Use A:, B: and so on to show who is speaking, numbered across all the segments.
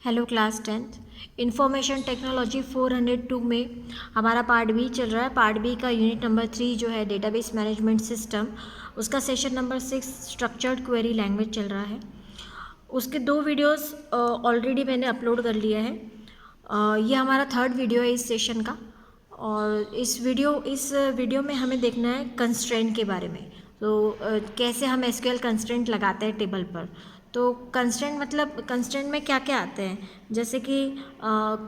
A: Hello class 10th information technology 402 में हमारा part B चल रहा है। पार्ट बी का यूनिट नंबर 3 जो है डेटाबेस मैनेजमेंट सिस्टम, उसका session number 6 structured query language चल रहा है। उसके 2 वीडियोस ऑलरेडी मैंने अपलोड कर लिया है। ये हमारा 3rd वीडियो है इस सेशन का। और इस वीडियो में हमें देखना है कंस्ट्रेंट के बारे में। तो कैसे हम एसक्यूएल कंस्ट्रेंट लगाते हैं टेबल पर। तो कंस्ट्रेंट मतलब कंस्ट्रेंट में क्या क्या आते हैं, जैसे कि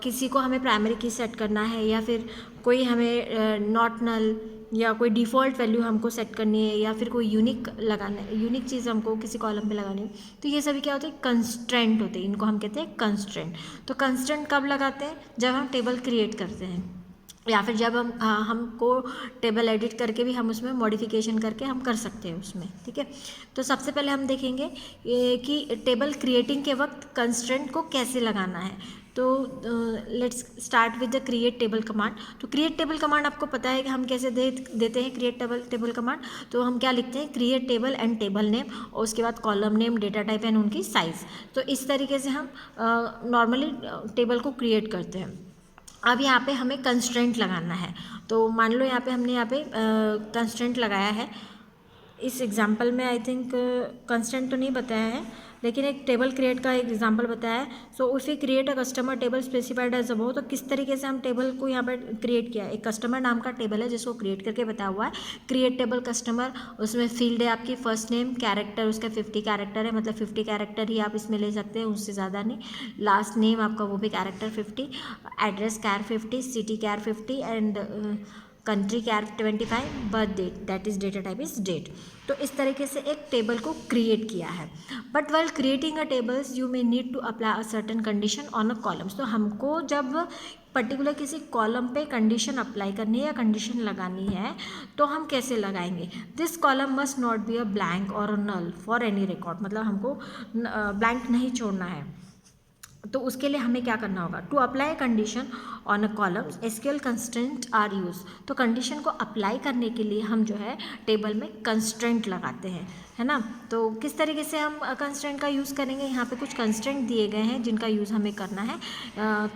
A: किसी को हमें प्राइमरी की सेट करना है, या फिर कोई हमें नॉट नल या कोई डिफ़ॉल्ट वैल्यू हमको सेट करनी है, या फिर कोई यूनिक लगाना है, यूनिक चीज़ हमको किसी कॉलम पे लगानी है। तो ये सभी क्या होते हैं, कंस्ट्रेंट होते हैं। इनको हम कहते हैं कंस्ट्रेंट। तो कंस्ट्रेंट कब लगाते हैं, जब हम टेबल क्रिएट करते हैं, या फिर जब हमको टेबल एडिट करके भी हम उसमें मॉडिफिकेशन करके हम कर सकते हैं उसमें। ठीक है, तो सबसे पहले हम देखेंगे कि टेबल क्रिएटिंग के वक्त कंस्ट्रेंट को कैसे लगाना है। तो let's start with the create table command. तो क्रिएट टेबल कमांड आपको पता है कि हम कैसे देते हैं क्रिएट टेबल कमांड। तो हम क्या लिखते हैं, create table and table name, और उसके बाद column name, data type and उनकी साइज़। तो इस तरीके से हम नॉर्मली टेबल को क्रिएट करते हैं। अब यहाँ पे हमें कंस्ट्रेंट लगाना है। तो मान लो हमने यहाँ पे कंस्ट्रेंट लगाया है। इस एग्जांपल में आई थिंक कंस्ट्रेंट तो नहीं बताया है, लेकिन एक टेबल क्रिएट का एक एग्जांपल बताया है। So if you create a customer table specified as above, तो किस तरीके से हम टेबल को यहाँ पर क्रिएट किया है। एक कस्टमर नाम का टेबल है जिसको क्रिएट करके बताया हुआ है, क्रिएट टेबल कस्टमर। उसमें फील्ड है आपकी फर्स्ट नेम, कैरेक्टर उसका 50 कैरेक्टर है, मतलब 50 कैरेक्टर ही आप इसमें ले सकते हैं, उससे ज़्यादा नहीं। लास्ट नेम आपका वो भी character 50, address char 50, city char 50 and country char 25, birth date that is data type is date. तो इस तरीके से एक टेबल को क्रिएट किया है। But while creating a tables you may need to apply a certain condition on a columns. तो हमको जब पर्टिकुलर किसी कॉलम पे कंडीशन अप्लाई करनी है या कंडीशन लगानी है, तो हम कैसे लगाएंगे। This column must not be a blank और अ नल फॉर एनी रिकॉर्ड, मतलब हमको ब्लैंक नहीं छोड़ना है। तो उसके लिए हमें क्या करना होगा, to apply condition on a columns SQL constraint are use. तो कंडीशन को अप्लाई करने के लिए हम जो है टेबल में कंस्ट्रेंट लगाते हैं, है ना। तो किस तरीके से हम कंस्ट्रेंट का यूज़ करेंगे, यहाँ पे कुछ कंस्ट्रेंट दिए गए हैं जिनका यूज़ हमें करना है।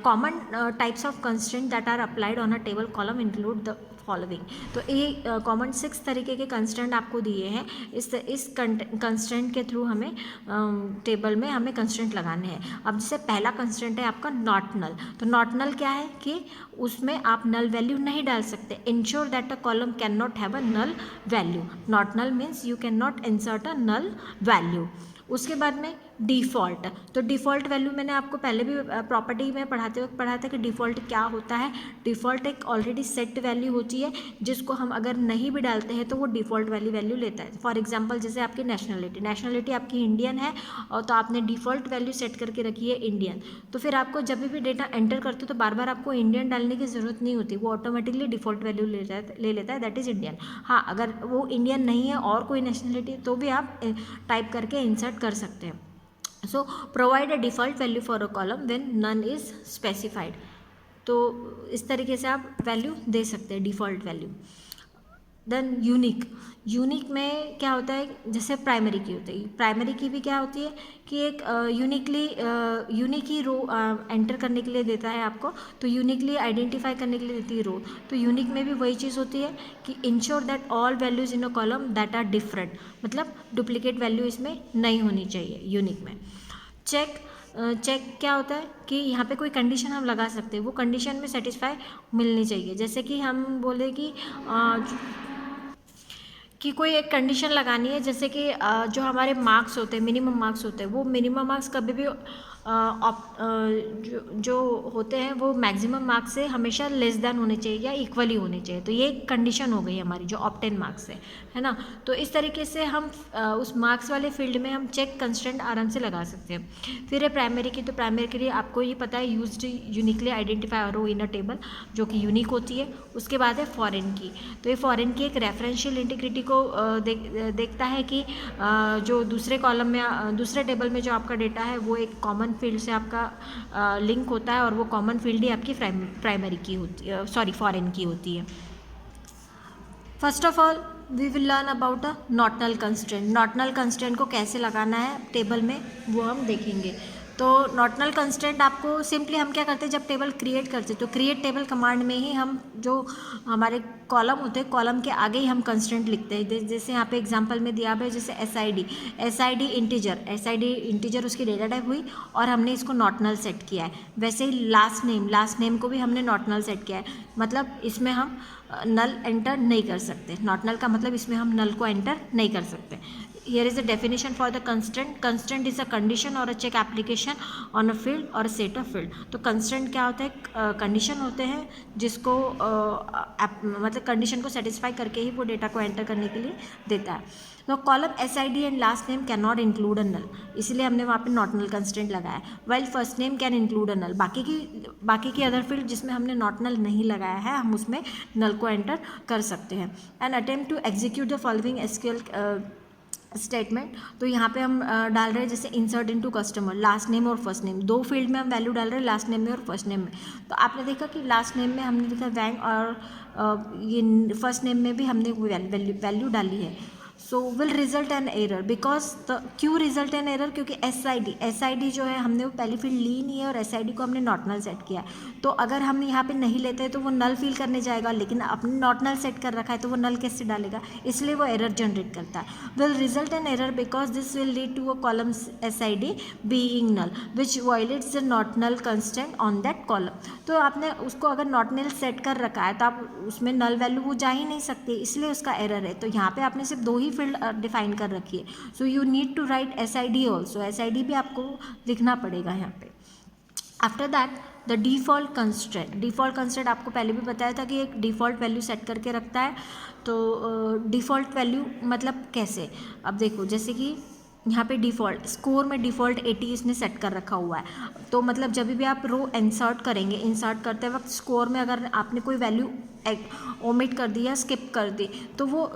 A: Common types of constraint that are applied on a table column include the following. तो ये कॉमन 6 तरीके के कंस्ट्रेंट आपको दिए हैं। इस कंस्ट्रेंट के थ्रू हमें टेबल में हमें कंस्ट्रेंट लगाने हैं। अब जैसे पहला कंस्ट्रेंट है आपका नॉट नल। तो नॉट नल क्या है कि उसमें आप नल वैल्यू नहीं डाल सकते। Ensure that a column can not have a null value. Not null means you can not insert a null value. उसके बाद में डिफ़ॉल्ट। तो डिफ़ॉल्ट वैल्यू मैंने आपको पहले भी प्रॉपर्टी में पढ़ाते वक्त पढ़ा था कि डिफ़ॉल्ट क्या होता है। डिफ़ॉल्ट एक ऑलरेडी सेट वैल्यू होती है जिसको हम अगर नहीं भी डालते हैं तो वो डिफ़ॉल्ट वैल्यू लेता है। फॉर एग्जांपल जैसे आपकी नेशनलिटी आपकी इंडियन है, और तो आपने डिफ़ॉल्ट वैल्यू सेट करके रखी है इंडियन। तो फिर आपको जब भी डेटा एंटर करते हो तो बार बार आपको इंडियन डालने की ज़रूरत नहीं होती, वो ऑटोमेटिकली डिफ़ॉल्ट वैल्यू ले लेता है, दैट इज़ इंडियन। हाँ, अगर वो इंडियन नहीं है और कोई नेशनलिटी, तो भी आप टाइप करके इंसर्ट कर सकते हैं। So provide a default value for a column when none is specified. तो इस तरीके से आप वैल्यू दे सकते हैं, डिफ़ॉल्ट वैल्यू। देन यूनिक में क्या होता है, जैसे प्राइमरी की होती है। प्राइमरी की भी क्या होती है कि एक यूनिक ही रो एंटर करने के लिए देता है आपको। तो यूनिकली आइडेंटिफाई करने के लिए देती है रो। तो यूनिक में भी वही चीज़ होती है कि ensure that all values in a column that are different, मतलब डुप्लीकेट वैल्यू इसमें नहीं होनी चाहिए यूनिक में। चेक क्या होता है कि यहाँ पे कोई कंडीशन हम लगा सकते हैं, वो कंडीशन में सेटिस्फाई मिलनी चाहिए। जैसे कि हम बोले कि कोई एक कंडीशन लगानी है, जैसे कि जो हमारे मार्क्स होते हैं, मिनिमम मार्क्स होते हैं, वो मिनिमम मार्क्स कभी भी जो होते हैं वो मैक्सिमम मार्क्स से हमेशा लेस देन होने चाहिए या इक्वली होने चाहिए। तो ये कंडीशन हो गई हमारी जो ऑब्टेन मार्क्स है ना। तो इस तरीके से हम उस मार्क्स वाले फील्ड में हम चेक कंस्ट्रेंट आराम से लगा सकते हैं। फिर है प्राइमरी की। तो प्राइमरी के लिए आपको ये पता है, used uniquely identify row in a table, जो कि यूनिक होती है। उसके बाद है फॉरेन की। तो ये फॉरेन की एक रेफरेंशियल इंटीग्रिटी को देखता है कि जो दूसरे कॉलम में दूसरे टेबल में जो आपका डेटा है वो एक कॉमन फील्ड से आपका लिंक होता है, और वो कॉमन फील्ड ही आपकी प्राइमरी की होती है, फॉरेन की होती है। First of all we will learn about a not null constraint. Not null constraint को कैसे लगाना है टेबल में, वो हम देखेंगे। तो नॉट नल कंस्टेंट आपको सिंपली हम क्या करते हैं, जब टेबल क्रिएट करते हैं तो क्रिएट टेबल कमांड में ही हम जो हमारे कॉलम होते हैं, कॉलम के आगे ही हम कंस्टेंट लिखते हैं। जैसे यहाँ पे एग्जांपल में दिया है, जैसे एसआईडी इंटीजर उसकी डेटा टाइप हुई और हमने इसको नॉट नल सेट किया है। वैसे ही लास्ट नेम को भी हमने नॉट नल सेट किया है, मतलब इसमें हम नल एंटर नहीं कर सकते। नॉट नल का मतलब इसमें हम नल को एंटर नहीं कर सकते। Here is the definition for the constant. Constant is a condition or a check application on a field or a set of field. तो constant क्या होता है, कंडीशन होते हैं जिसको मतलब कंडीशन को सेटिस्फाई करके ही वो डेटा को एंटर करने के लिए देता है। तो column SID and last name can not include a null, इसलिए हमने वहाँ पे नॉट नल कंस्टेंट लगाया है। While first name can include a null, बाकी की अदर फील्ड जिसमें हमने नॉट नल नहीं लगाया है, हम उसमें नल को एंटर कर सकते हैं। And attempt to execute the following SQL statement, तो यहाँ पे हम डाल रहे हैं जैसे insert into customer, last name और फर्स्ट नेम, दो फील्ड में हम वैल्यू डाल रहे हैं, लास्ट नेम में और फर्स्ट नेम में। तो आपने देखा कि लास्ट नेम में हमने लिखा वैंग और ये फर्स्ट नेम में भी हमने वैल्यू डाली है। So will result an error because क्यों रिजल्ट एन एरर, क्योंकि एस आई डी जो है हमने वो पहली फील्ड ली नहीं है और SID को हमने नॉट नल सेट किया है। तो अगर हम यहाँ पे नहीं लेते हैं तो वो नल फील करने जाएगा, लेकिन अपने नॉट नल सेट कर रखा है तो वो नल कैसे डालेगा, इसलिए वो एरर जनरेट करता है। Will result an error because this will lead to a column SID being null which violates the not null constant on that column. तो आपने उसको अगर नॉट नल सेट कर रखा है तो आप उसमें नल वैल्यू वो जा ही नहीं सकती, इसलिए उसका एरर है। तो यहाँ पे आपने सिर्फ दो ही फील्ड डिफाइन कर रखी है। So you need to write SID also, SID भी आपको लिखना पड़ेगा यहाँ पे। After that the default constant आपको पहले भी बताया था कि एक डिफ़ॉल्ट वैल्यू सेट करके रखता है। तो डिफ़ॉल्ट वैल्यू मतलब कैसे, अब देखो जैसे कि यहाँ पे डिफ़ॉल्ट स्कोर में डिफ़ॉल्ट 80 इसने सेट कर रखा हुआ है। तो मतलब जब भी आप रो इंसर्ट करेंगे, इंसर्ट करते वक्त स्कोर में अगर आपने कोई वैल्यू ओमिट कर दी या स्किप कर दी, तो वो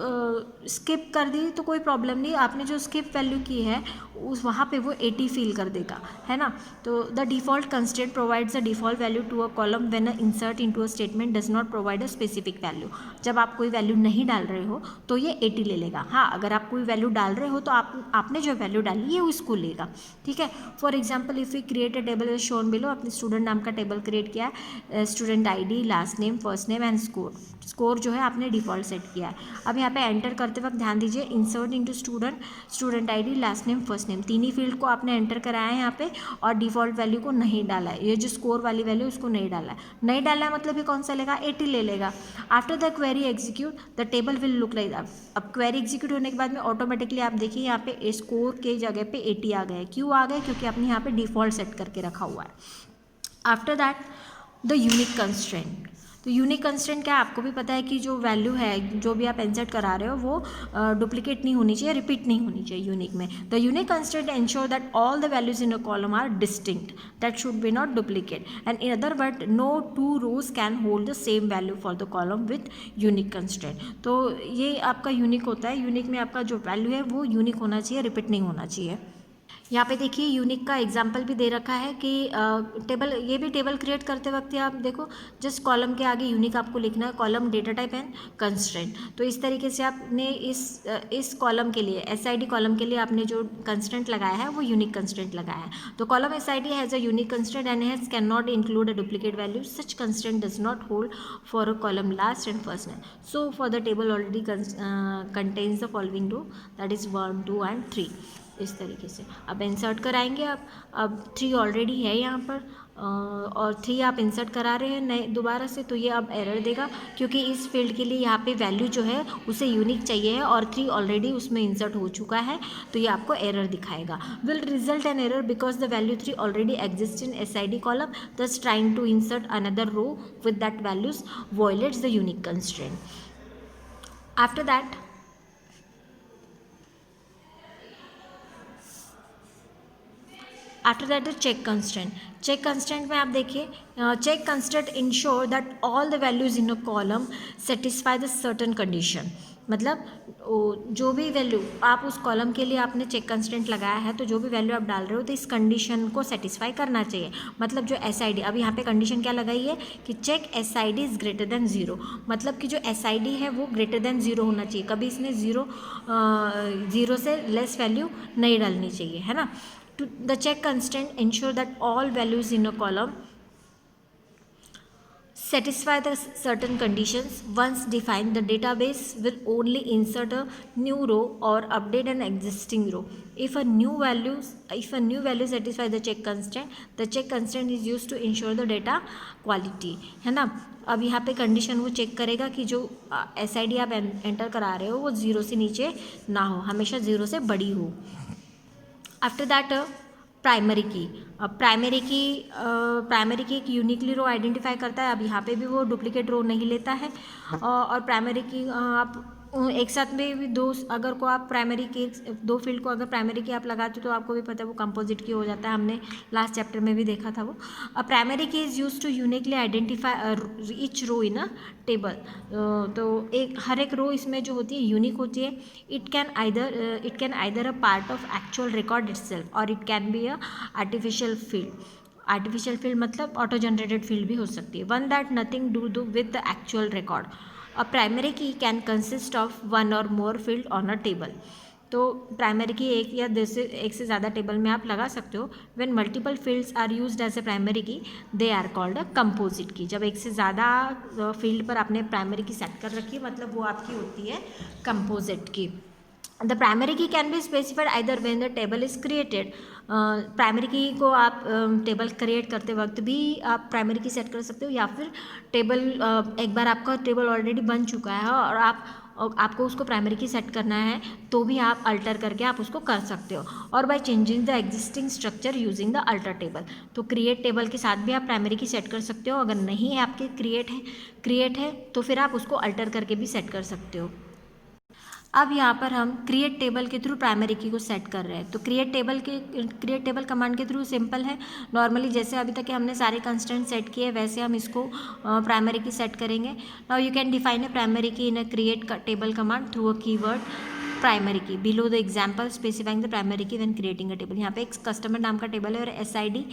A: स्किप कर दी तो कोई प्रॉब्लम नहीं, आपने जो स्किप वैल्यू की है उस वहाँ पे वो 80 फील कर देगा, है ना। तो the default constant provides a default value to a column when a insert into a statement does not provide a specific value. जब आप कोई वैल्यू नहीं डाल रहे हो तो ये 80 ले लेगा। हाँ, अगर आप कोई वैल्यू डाल रहे हो तो आपने जो वैल्यू डाली है उसको लेगा, ठीक है। For example if you create a table is shown below, अपने स्टूडेंट नाम का टेबल क्रिएट किया है, student ID, last name, first name and score जो है आपने डिफ़ॉल्ट सेट किया है। अब यहाँ पे एंटर करते वक्त ध्यान दीजिए, insert into student ID, last name, first name, तीन ही फील्ड को आपने एंटर कराया है यहाँ पे और डिफ़ॉल्ट वैल्यू को नहीं डाला है। ये जो स्कोर वाली वैल्यू उसको नहीं डाला है, मतलब ये कौन सा लेगा, 80 ले लेगा। After the query execute the table will look like. अब क्वेरी एग्जीक्यूट होने के बाद में ऑटोमेटिकली आप देखिए यहाँ पे स्कोर के जगह पे 80 आ गए। क्यों आ गए, क्योंकि आपने यहाँ पे डिफ़ॉल्ट सेट करके रखा हुआ है। After that the unique constraint. तो यूनिक कंस्टेंट क्या है, आपको भी पता है कि जो वैल्यू है जो भी आप इंसर्ट करा रहे हो वो डुप्लीकेट नहीं होनी चाहिए, रिपीट नहीं होनी चाहिए यूनिक में। The unique constant ensure that all the values in a column are distinct, that should be not duplicate, and in other word no two rows can hold the same value for the column with unique constant. तो ये आपका unique होता है, unique में आपका जो value है वो यूनिक होना चाहिए, रिपीट नहीं होना चाहिए। यहाँ पे देखिए यूनिक का एग्जाम्पल भी दे रखा है कि ये भी टेबल क्रिएट करते वक्त आप देखो जस्ट कॉलम के आगे यूनिक आपको लिखना है, column data type and constraint. तो इस तरीके से आपने इस कॉलम के लिए SID कॉलम के लिए आपने जो कंस्ट्रेंट लगाया है वो यूनिक कंस्ट्रेंट लगाया है। तो column SID has a unique constraint and has can not include a duplicate value, such constraint does not hold for a column last and first name. So for the table already contains the following row, that is 1, 2 and 3। इस तरीके से अब insert कराएंगे आप। अब 3 already है यहाँ पर और 3 आप इंसर्ट करा रहे हैं नए दोबारा से, तो ये अब एरर देगा क्योंकि इस फील्ड के लिए यहाँ पे वैल्यू जो है उसे यूनिक चाहिए है और 3 ऑलरेडी उसमें इंसर्ट हो चुका है, तो ये आपको एरर दिखाएगा। Will result an error because the value 3 already exist in SID column, thus trying to insert another row with that values violates the unique constraint. After that the check constant में आप देखिए check constant ensure that all the values in a column satisfy the certain condition. मतलब जो भी value आप उस column के लिए आपने चेक कंस्टेंट लगाया है, तो जो भी वैल्यू आप डाल रहे हो तो इस कंडीशन को सेटिस्फाई करना चाहिए। मतलब जो SID, अब यहाँ पे कंडीशन क्या लगाई है कि check SID is greater than 0, मतलब कि जो SID है वो ग्रेटर देन 0 होना चाहिए, कभी इसने 0 से लेस वैल्यू नहीं डालनी चाहिए, है ना। The check constant ensure that all values in a column satisfy the certain conditions. Once defined, the database will only insert a new row or update an existing row. If a new value satisfies the check constant is used to ensure the data quality, है ना. अब यहाँ पे condition वो check करेगा कि जो SID आप एंटर करा रहे हो वो 0 से नीचे ना हो, हमेशा 0 से बड़ी हो. आफ्टर दैट प्राइमरी की. अब प्राइमरी की एक यूनिकली रो आइडेंटिफाई करता है. अब यहाँ पे भी वो डुप्लीकेट रो नहीं लेता है. और प्राइमरी की आप एक साथ में भी अगर को आप प्राइमरी की दो फील्ड को अगर प्राइमरी की आप लगाते हो तो आपको भी पता है वो कंपोजिट की हो जाता है. हमने लास्ट चैप्टर में भी देखा था वो. Primary key is use to uniquely identify each row in a table. तो हर एक रो इसमें जो होती है यूनिक होती है. It can either a part of actual record itself और it can be a artificial field मतलब ऑटो जनरेटेड फील्ड भी हो सकती है. One that nothing do with the actual record. A primary key can consist of one or more field on a table. तो primary की एक से ज़्यादा टेबल में आप लगा सकते हो. When multiple fields are used as a primary key they are called a composite key. जब एक से ज़्यादा फील्ड पर आपने प्राइमरी की सेट कर रखी है मतलब वो आपकी होती है कंपोजिट की. द प्राइमरी की can be specified either when the table is created. Primary की को आप टेबल क्रिएट करते वक्त भी आप प्राइमरी की सेट कर सकते हो, या फिर टेबल एक बार आपका टेबल ऑलरेडी बन चुका है और आपको उसको प्राइमरी की सेट करना है तो भी आप अल्टर करके आप उसको कर सकते हो. और by changing the existing structure using the alter table. तो क्रिएट टेबल के साथ भी आप प्राइमरी की सेट कर सकते हो. अगर नहीं है आपके क्रिएट है तो फिर आप उसको अल्टर करके भी सेट कर सकते हो. अब यहाँ पर हम क्रिएट टेबल के थ्रू प्राइमरी की को सेट कर रहे हैं. तो क्रिएट टेबल कमांड के थ्रू सिंपल है. नॉर्मली जैसे अभी तक हमने सारे कंस्टेंट सेट किए वैसे हम इसको प्राइमरी की सेट करेंगे. Now you can define a primary key in a create table command through a keyword primary key. Below the example specifying the primary key when creating a table. यहाँ पे एक customer नाम का table है और SID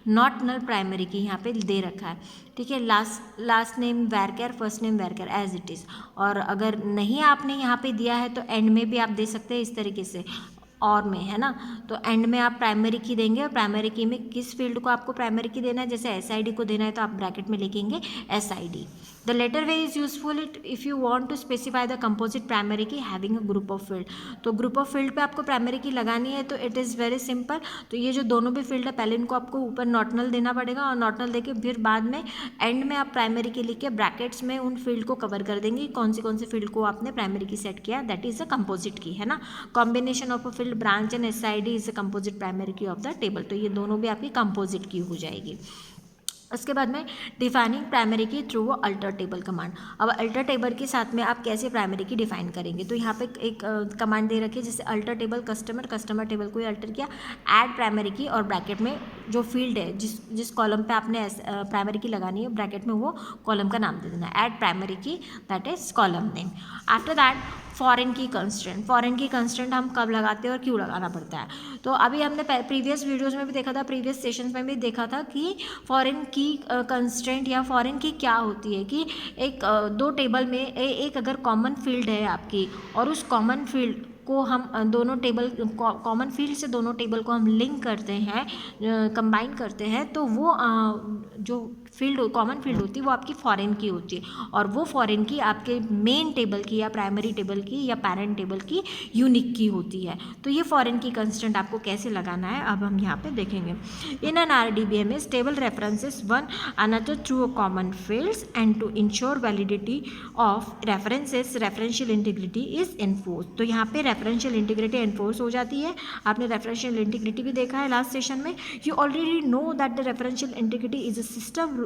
A: not null primary की यहाँ पे दे रखा है. ठीक है. Last name varchar, first name varchar as it is. और अगर नहीं आपने यहाँ पे दिया है तो एंड में भी आप दे सकते हैं इस तरीके से और में, है ना. तो एंड में आप प्राइमरी की देंगे और प्राइमरी की में किस फील्ड को आपको प्राइमरी की देना है. जैसे SID को देना है तो आप ब्रैकेट में लिखेंगे SID. The latter way is useful if you want to specify the composite primary key having a group of field. तो group of field पे आपको प्राइमरी की लगानी है तो इट इज़ वेरी सिंपल. तो ये जो दोनों भी फील्ड है पहले इनको आपको ऊपर नॉट नल देना पड़ेगा और नॉट नल देके फिर बाद में एंड में आप प्राइमरी की लिख के ब्रैकेट्स में उन फील्ड को कवर कर देंगे कौन सी फील्ड को आपने प्राइमरी की सेट किया. दैट इज़ अ कंपोजिट की, है ना. Combination of a field branch and SID is a composite primary की ऑफ द टेबल. तो ये दोनों भी आपकी कंपोजिट की हो जाएगी. उसके बाद में डिफाइनिंग प्राइमरी की थ्रू वो अल्टर टेबल कमांड. अब अल्टर टेबल के साथ में आप कैसे प्राइमरी की डिफाइन करेंगे. तो यहाँ पे एक कमांड दे रखी है जैसे अल्टर टेबल कस्टमर टेबल को अल्टर किया, ऐड प्राइमरी की और ब्रैकेट में जो फील्ड है जिस कॉलम पे आपने प्राइमरी की लगानी है ब्रैकेट में वो कॉलम का नाम दे देना, ऐड प्राइमरी की that is column name. After that foreign key constant हम कब लगाते हैं और क्यों लगाना पड़ता है. तो अभी हमने प्रीवियस वीडियोज़ में भी देखा था, प्रीवियस सेशंस में भी देखा था कि फॉरेन की कंस्ट्रेंट या फॉरेन की क्या होती है कि एक दो टेबल में एक अगर कॉमन फील्ड है आपकी और उस कॉमन फील्ड को हम दोनों टेबल कॉमन फील्ड से दोनों टेबल को हम लिंक करते हैं, कंबाइन करते हैं, तो वो जो फील्ड कॉमन फील्ड होती है वो आपकी फॉरेन की होती है और वो फॉरेन की आपके मेन टेबल की या प्राइमरी टेबल की या पैरेंट टेबल की यूनिक की होती है. तो ये फॉरेन की कंस्टेंट आपको कैसे लगाना है अब हम यहाँ पे देखेंगे. In an RDBMS table references one another through a common fields and to ensure validity of references referential integrity is enforce. तो यहाँ पे रेफरेंशियल इंटीग्रिटी एनफोर्स हो जाती है. आपने रेफरेंशियल इंटीग्रिटी भी देखा है लास्ट सेशन में. You already know that the referential integrity is a system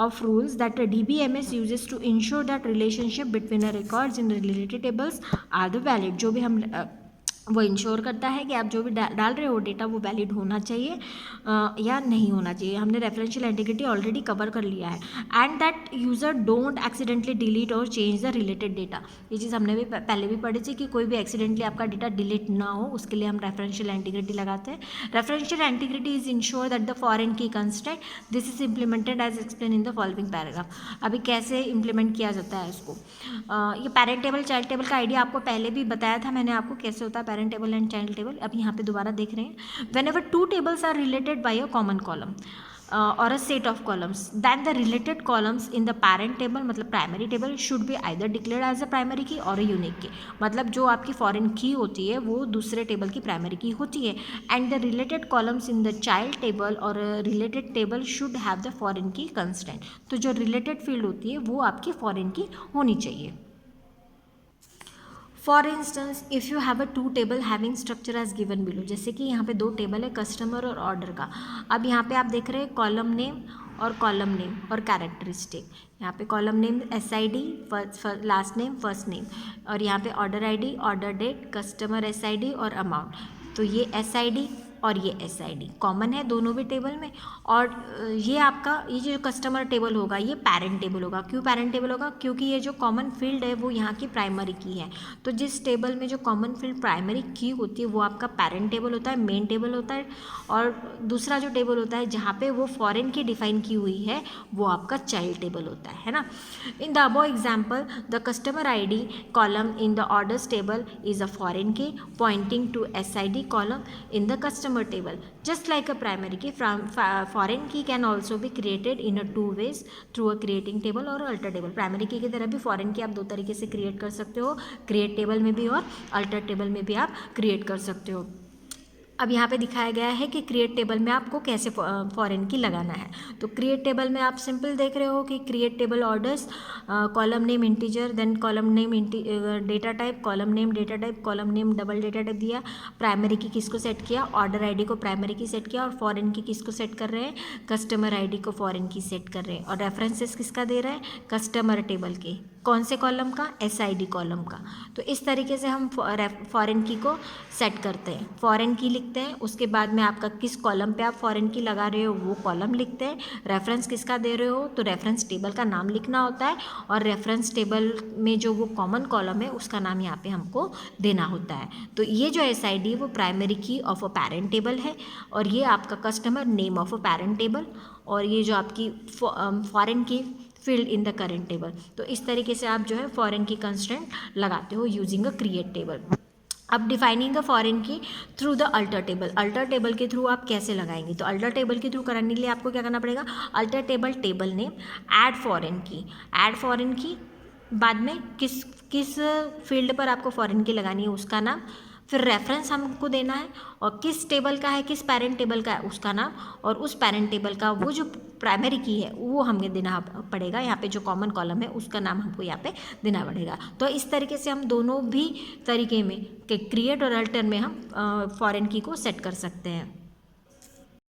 A: of rules that a DBMS uses to ensure that relationship between the records in related tables are the valid. जो भी हम वो ensure करता है कि आप जो भी डाल रहे हो डेटा वो वैलिड होना चाहिए या नहीं होना चाहिए. हमने रेफरेंशियल इंटीग्रिटी ऑलरेडी कवर कर लिया है. And that user don't accidentally delete और चेंज द रिलेटेड डेटा. ये चीज़ हमने भी पहले भी पढ़ी थी कि कोई भी एक्सीडेंटली आपका डेटा डिलीट ना हो, उसके लिए हम रेफरेंशियल इंटीग्रिटी लगाते हैं. Referential integrity is ensure that the foreign key constant this is implemented as explain in the following paragraph. अभी कैसे इंप्लीमेंट किया जाता है इसको. ये पैरेंट टेबल चाइल्ड टेबल का आइडिया आपको पहले भी बताया था मैंने आपको कैसे होता है parent table and child table. अब यहाँ पे दोबारा देख रहे हैं, whenever two tables are related by a common column और a set of columns, then the related columns in the parent table मतलब primary table should be either declared as a primary key और a unique की। मतलब जो आपकी foreign key होती है वो दूसरे टेबल की प्राइमरी की होती है। And the related columns in the child table और related table should have the foreign key constant. तो जो रिलेटेड फील्ड होती है वो आपकी फॉरेन की होनी चाहिए। For instance if you have a two table having structure as given below, जैसे कि यहाँ पे दो टेबल है कस्टमर और ऑर्डर का। अब यहाँ पे आप देख रहे हैं कॉलम नेम और कॉलम नेम और कैरेक्टरिस्टिक। यहाँ पे column name SID, last name first name, और यहाँ पे order ID, order date, customer SID और अमाउंट। तो ये SID और ये SID कॉमन है दोनों भी टेबल में। और ये आपका ये जो कस्टमर टेबल होगा ये पेरेंट टेबल होगा। क्यों पेरेंट टेबल होगा? क्योंकि ये जो कॉमन फील्ड है वो यहाँ की प्राइमरी की है। तो जिस टेबल में जो कॉमन फील्ड प्राइमरी की होती है वो आपका पेरेंट टेबल होता है, मेन टेबल होता है। और दूसरा जो टेबल होता है जहाँ पे वो फॉरेन की डिफाइन की हुई है वो आपका चाइल्ड टेबल होता है ना। In the above example the customer ID column in the orders table is a foreign key pointing to SID column in the customer table. Just like a primary key, foreign key can also be created in a two ways through a creating table और alter table. Primary की तरह भी foreign की आप दो तरीके से create कर सकते हो, क्रिएट टेबल में भी और अल्टर टेबल में भी आप क्रिएट कर सकते हो। अब यहाँ पे दिखाया गया है कि क्रिएट टेबल में आपको कैसे फॉरेन की लगाना है। तो क्रिएट टेबल में आप सिंपल देख रहे हो कि create table orders, column name integer, then column name data type, column name data type, column name double data type दिया, प्राइमरी की किसको सेट किया, ऑर्डर ID को प्राइमरी की सेट किया, और फॉरेन की किसको सेट कर रहे हैं, कस्टमर ID को फॉरेन की सेट कर रहे हैं। और रेफरेंसेस किसका दे रहे हैं, कस्टमर टेबल के, कौन से कॉलम का, SID कॉलम का। तो इस तरीके से हम फॉरेन की को सेट करते हैं। फॉरेन की लिखते हैं, उसके बाद में आपका किस कॉलम पे आप फॉरेन की लगा रहे हो वो कॉलम लिखते हैं। रेफरेंस किसका दे रहे हो, तो रेफरेंस टेबल का नाम लिखना होता है, और रेफरेंस टेबल में जो वो कॉमन कॉलम है उसका नाम यहाँ पे हमको देना होता है। तो ये जो SID वो प्राइमरी की ऑफ अ पेरेंट टेबल है, और ये आपका customer name of a parent table, और ये जो आपकी फॉरेन की field in the current table. तो इस तरीके से आप जो है फॉरेन की कंस्टेंट लगाते हो यूजिंग अ क्रिएट टेबल। अब डिफाइनिंग अ फॉरेन की through the alter table, alter table के थ्रू आप कैसे लगाएंगे? तो अल्टर टेबल के थ्रू कराने के लिए आपको क्या करना पड़ेगा, alter table table name, add foreign की, बाद में किस किस फील्ड पर आपको फॉरेन की लगानी है उसका नाम, फिर रेफरेंस हमको देना है, और किस टेबल का है, किस पेरेंट टेबल का है उसका नाम, और उस पेरेंट टेबल का वो जो प्राइमरी की है वो हमें देना पड़ेगा। यहाँ पे जो कॉमन कॉलम है उसका नाम हमको यहाँ पे देना पड़ेगा। तो इस तरीके से हम दोनों भी तरीके में क्रिएट और अल्टर में हम फॉरेन की को सेट कर सकते हैं।